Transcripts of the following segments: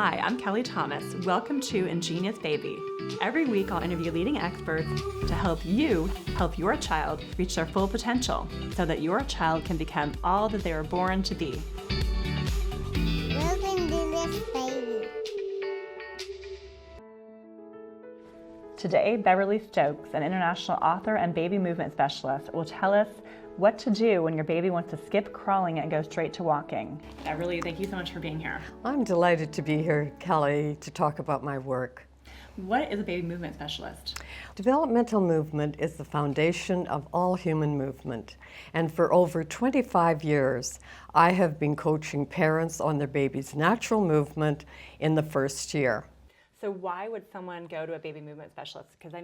Hi, I'm Kelly Thomas. Welcome to Ingenious Baby. Every week I'll interview leading experts to help you help your child reach their full potential so that your child can become all that they were born to be. Welcome to this baby. Today, Beverly Stokes, an international author and baby movement specialist, will tell us what to do when your baby wants to skip crawling and go straight to walking. Beverly, thank you so much for being here. I'm delighted to be here, Kelly, to talk about my work. What is a baby movement specialist? Developmental movement is the foundation of all human movement. And for over 25 years, I have been coaching parents on their baby's natural movement in the first year. So why would someone go to a baby movement specialist? Because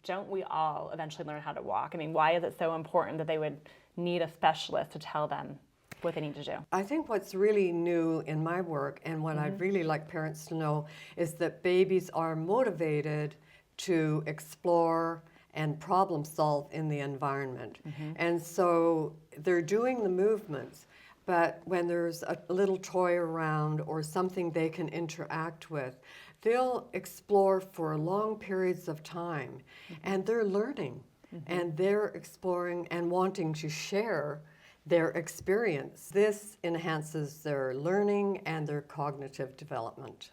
don't we all eventually learn how to walk? Why is it so important that they would need a specialist to tell them what they need to do? I think what's really new in my work and what I'd really like parents to know is that babies are motivated to explore and problem solve in the environment. And so they're doing the movements, but when there's a little toy around or something they can interact with, they'll explore for long periods of time, and they're learning, and they're exploring and wanting to share their experience. This enhances their learning and their cognitive development.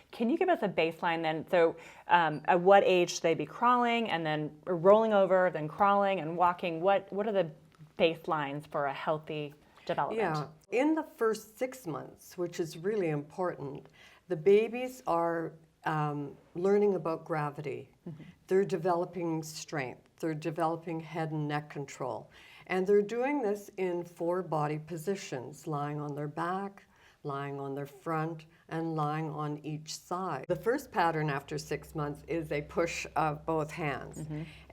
Can you give us a baseline then? So at what age should they be crawling and then rolling over, then crawling and walking? What are the baselines for a healthy development? Yeah, in the first 6 months, which is really important, the babies are learning about gravity. They're developing strength. They're developing head and neck control. And they're doing this in 4 body positions, lying on their back, lying on their front, and lying on each side. The first pattern after 6 months is a push of both hands.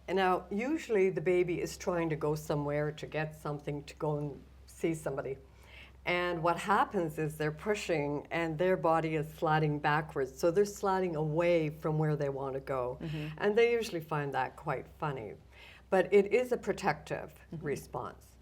And now, usually the baby is trying to go somewhere to get something, to go and see somebody. And what happens is they're pushing and their body is sliding backwards. So they're sliding away from where they want to go. And they usually find that quite funny. But it is a protective response.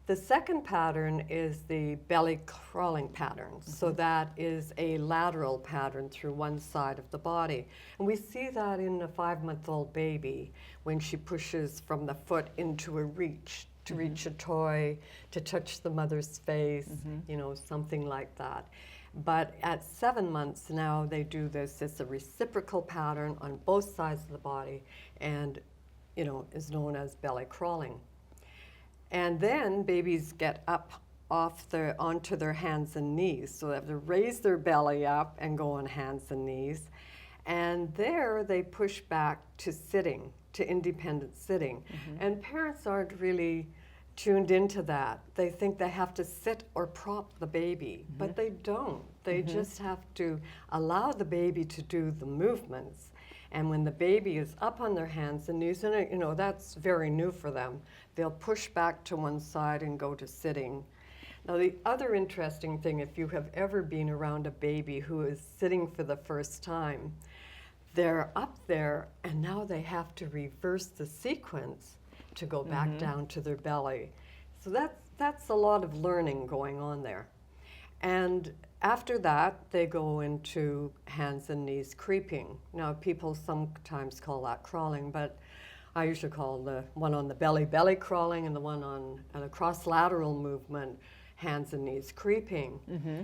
The second pattern is the belly crawling pattern. So that is a lateral pattern through one side of the body. And we see that in a 5-month-old baby when she pushes from the foot into a reach, to reach a toy, to touch the mother's face, something like that. But at 7 months now they do this. It's a reciprocal pattern on both sides of the body and, is known as belly crawling. And then babies get up onto their hands and knees. So they have to raise their belly up and go on hands and knees. And there they push back to sitting, to independent sitting. And parents aren't really tuned into that. They think they have to sit or prop the baby, but they don't. They just have to allow the baby to do the movements. And when the baby is up on their hands and knees, and that's very new for them, they'll push back to one side and go to sitting. Now, the other interesting thing, if you have ever been around a baby who is sitting for the first time, they're up there and now they have to reverse the sequence to go back down to their belly. So that's a lot of learning going on there. And after that, they go into hands and knees creeping. Now, people sometimes call that crawling, but I usually call the one on the belly crawling and the one on the cross-lateral movement hands and knees creeping.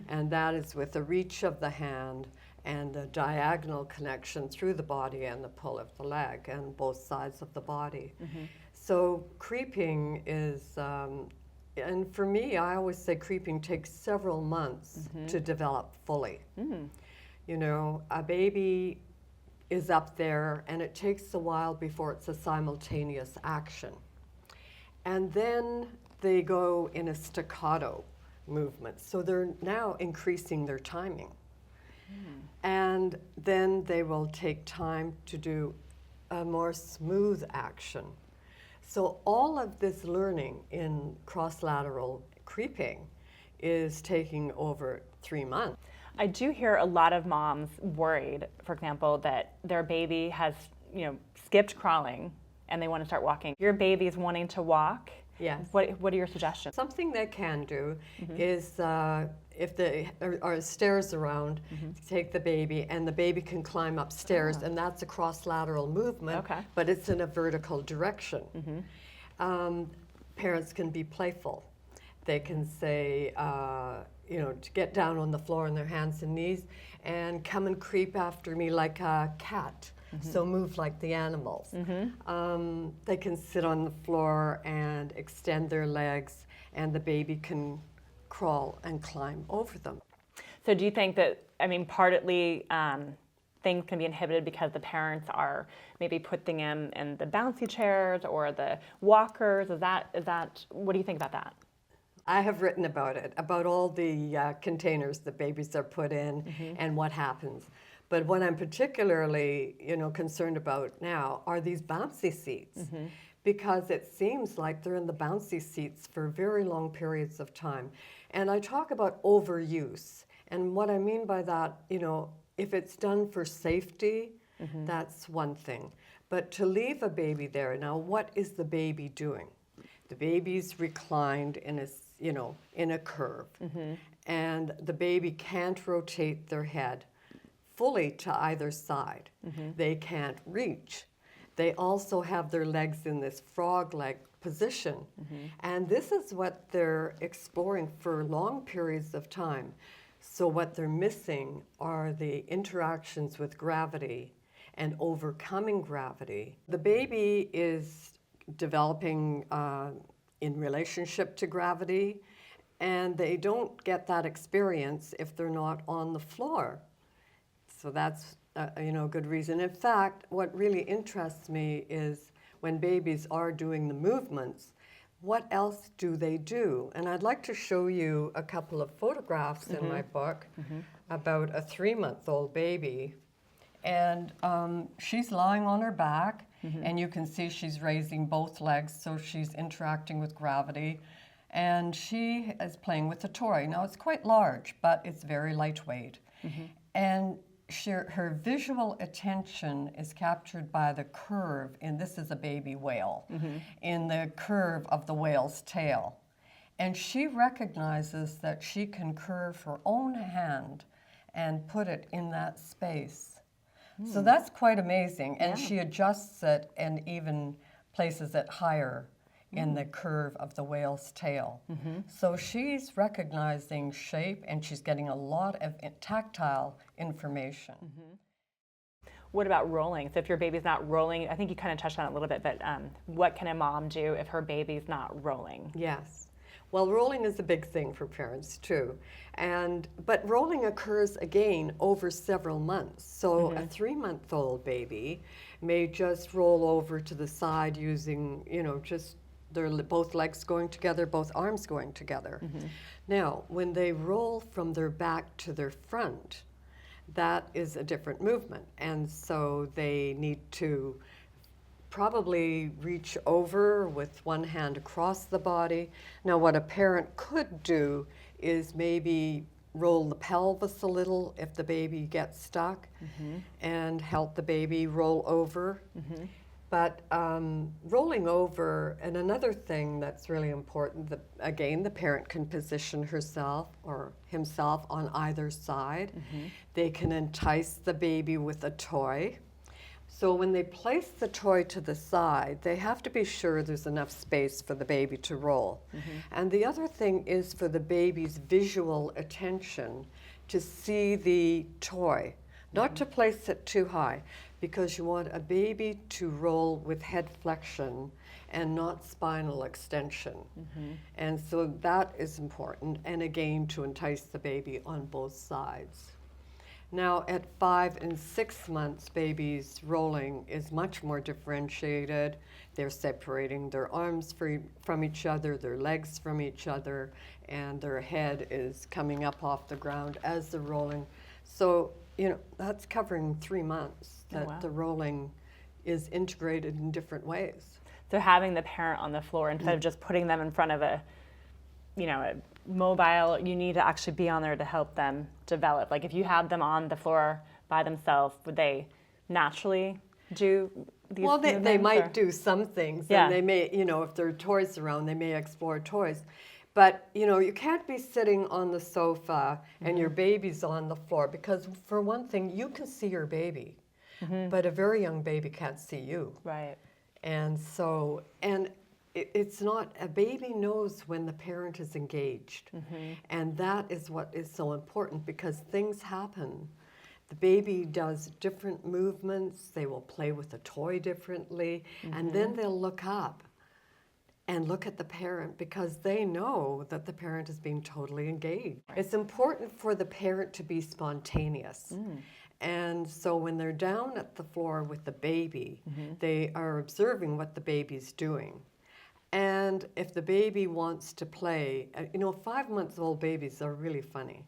And that is with the reach of the hand and the diagonal connection through the body and the pull of the leg and both sides of the body. So creeping is, and for me, I always say creeping takes several months to develop fully. A baby is up there and it takes a while before it's a simultaneous action. And then they go in a staccato movement. So they're now increasing their timing. And then they will take time to do a more smooth action. So all of this learning in cross-lateral creeping is taking over 3 months. I do hear a lot of moms worried, for example, that their baby has, skipped crawling and they want to start walking. Your baby's wanting to walk. Yes. What are your suggestions? Something they can do is if there are stairs around, take the baby, and the baby can climb upstairs, and that's a cross-lateral movement, but it's in a vertical direction. Parents can be playful. They can say, you know, to get down on the floor on their hands and knees and come and creep after me like a cat. So move like the animals. They can sit on the floor and extend their legs, and the baby can crawl and climb over them. So do you think that, I mean, partly things can be inhibited because the parents are maybe putting them in the bouncy chairs or the walkers? Is that, what do you think about that? I have written about it, about all the containers that babies are put in and what happens. But what I'm particularly, you know, concerned about now are these bouncy seats, because it seems like they're in the bouncy seats for very long periods of time. And I talk about overuse. And what I mean by that, you know, if it's done for safety, that's one thing. But to leave a baby there, now what is the baby doing? The baby's reclined in a, you know, in a curve. And the baby can't rotate their head fully to either side. They can't reach. They also have their legs in this frog leg position. And this is what they're exploring for long periods of time. So what they're missing are the interactions with gravity and overcoming gravity. The baby is developing in relationship to gravity, and they don't get that experience if they're not on the floor. So that's you know, a good reason. In fact, what really interests me is when babies are doing the movements, what else do they do? And I'd like to show you a couple of photographs in my book about a 3-month-old baby. And she's lying on her back, and you can see she's raising both legs, so she's interacting with gravity. And she is playing with a toy. Now, it's quite large, but it's very lightweight. And her visual attention is captured by the curve, and this is a baby whale, in the curve of the whale's tail. And she recognizes that she can curve her own hand and put it in that space. So that's quite amazing. And she adjusts it and even places it higher in the curve of the whale's tail. So she's recognizing shape, and she's getting a lot of tactile information. What about rolling? So if your baby's not rolling, I think you kind of touched on it a little bit, but what can a mom do if her baby's not rolling? Yes. Well, rolling is a big thing for parents too. But rolling occurs again over several months. So a 3-month-old baby may just roll over to the side using, you know, just both legs going together, both arms going together. Now, when they roll from their back to their front, that is a different movement. And so they need to probably reach over with one hand across the body. Now, what a parent could do is maybe roll the pelvis a little if the baby gets stuck, and help the baby roll over. But rolling over, and another thing that's really important, that again, the parent can position herself or himself on either side. They can entice the baby with a toy. So when they place the toy to the side, they have to be sure there's enough space for the baby to roll. And the other thing is for the baby's visual attention to see the toy, not to place it too high, because you want a baby to roll with head flexion and not spinal extension. And so that is important, and again, to entice the baby on both sides. Now, at 5 and 6 months, babies rolling is much more differentiated. They're separating their arms from each other, their legs from each other, and their head is coming up off the ground as they're rolling. So, you know, that's covering 3 months, that the rolling is integrated in different ways. So having the parent on the floor instead of just putting them in front of a, you know, a mobile, you need to actually be on there to help them develop. Like if you had them on the floor by themselves, would they naturally do these Well, they might or? do some things, Yeah. and they may, you know, if there are toys around, they may explore toys. But, you know, you can't be sitting on the sofa and your baby's on the floor because, for one thing, you can see your baby, but a very young baby can't see you. Right. And so, it's not, a baby knows when the parent is engaged. And that is what is so important because things happen. The baby does different movements, they will play with a toy differently, and then they'll look up and look at the parent because they know that the parent is being totally engaged. Right. It's important for the parent to be spontaneous. And so when they're down at the floor with the baby, they are observing what the baby's doing. And if the baby wants to play, you know, 5-month-old babies are really funny.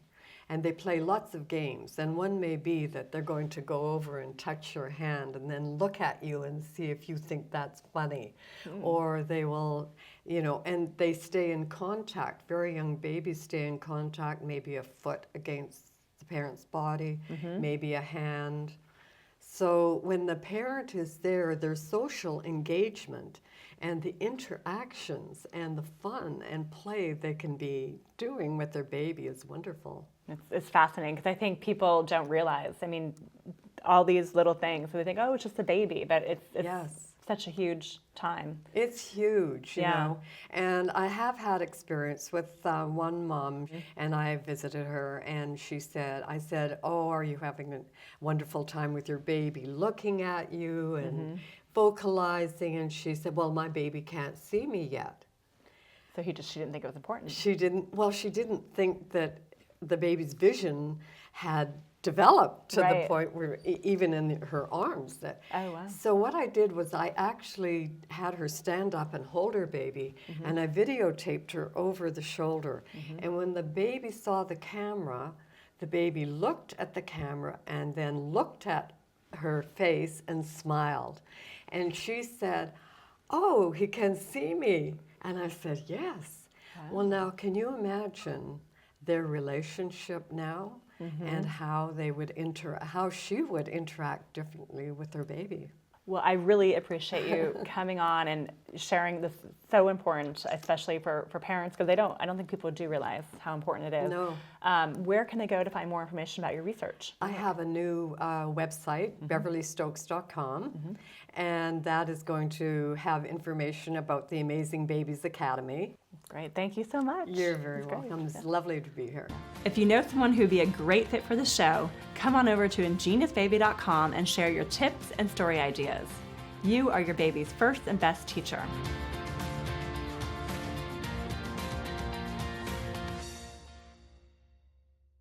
And they play lots of games. And one may be that they're going to go over and touch your hand and then look at you and see if you think that's funny. Or they will, you know, and they stay in contact. Very young babies stay in contact, maybe a foot against the parent's body, maybe a hand. So when the parent is there, their social engagement and the interactions and the fun and play they can be doing with their baby is wonderful. It's fascinating because I think people don't realize, I mean, all these little things. So they think, oh, it's just a baby, but it's such a huge time. It's huge, you know. And I have had experience with one mom, and I visited her, and I said, oh, are you having a wonderful time with your baby looking at you and vocalizing? And she said, well, my baby can't see me yet. So she didn't think it was important. She didn't think that the baby's vision had developed to the point where even in her arms. Oh, wow. So what I did was I actually had her stand up and hold her baby, and I videotaped her over the shoulder. And when the baby saw the camera, the baby looked at the camera and then looked at her face and smiled. And she said, oh, he can see me. And I said, yes. Wow. Well, now, can you imagine their relationship now and how how she would interact differently with her baby? Well, I really appreciate you coming on and sharing this. So important, especially for parents, because I don't think people do realize how important it is. No. Where can they go to find more information about your research? I have a new website, beverlystokes.com, and that is going to have information about the Amazing Babies Academy. Great. Thank you so much. You're very welcome. It's lovely to be here. If you know someone who'd be a great fit for the show, come on over to ingeniousbaby.com and share your tips and story ideas. You are your baby's first and best teacher.